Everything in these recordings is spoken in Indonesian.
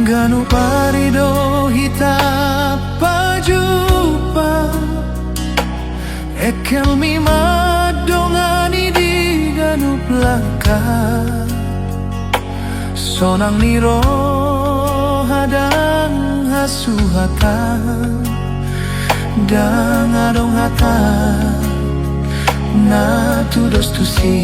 Ganu parido hita pajupa Ekel mi madongani di ganu belaka Sonang niro hadang hasuhata Dan adong hata na tudos tusi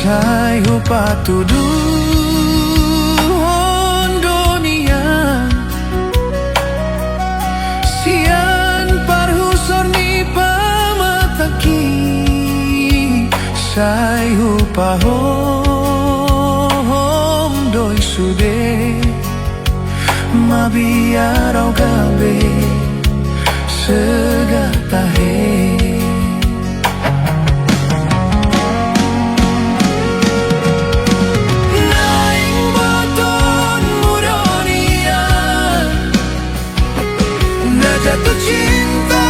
Sai hupa tudu hondonia Sian parhusor ni pamataki Sai hupa hom doi sude Mabiarau gabe segatahe Jatuh cinta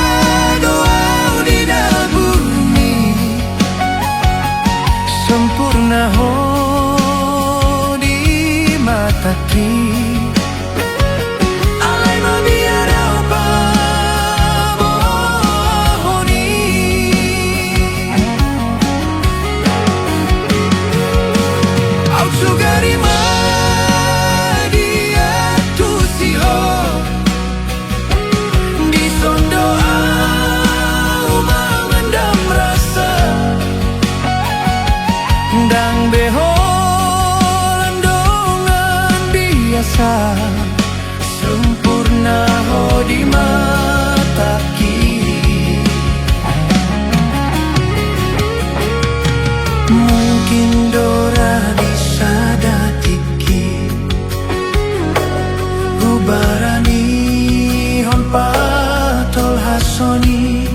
doa di bumi Sempurna ho di mataki Alai mabiarau pamohoni Au sugari Dang behol andongan biasa Sempurna ho di mataki Mungkin dora bisa datiki Ubarani hon patol hasoni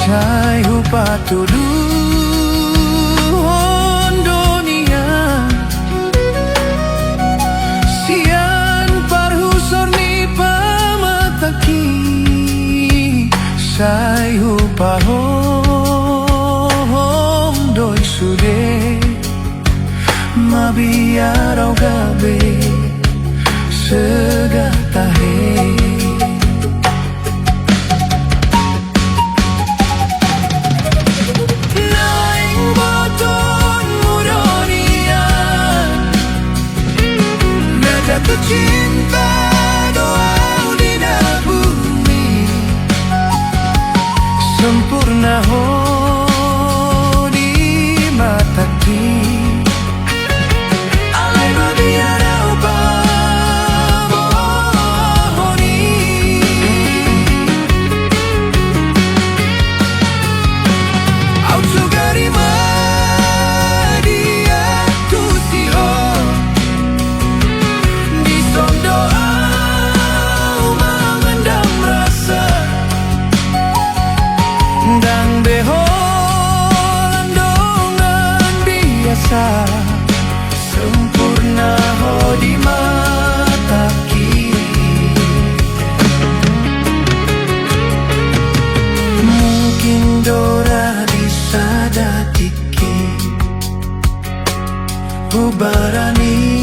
Sai hupa tudu hondonia Sian parhusor ni pamataki Sai hupa hom doi sude Mabiarau gabe segatahe Jatuh cinta doa di bumi Sempurna ho di mataki Alai mabiarau pamohoni Au sugari dia tusiho Dang behol andongan biasa Sempurna ho di mataki Mungkin dora bisa datiki Ubarani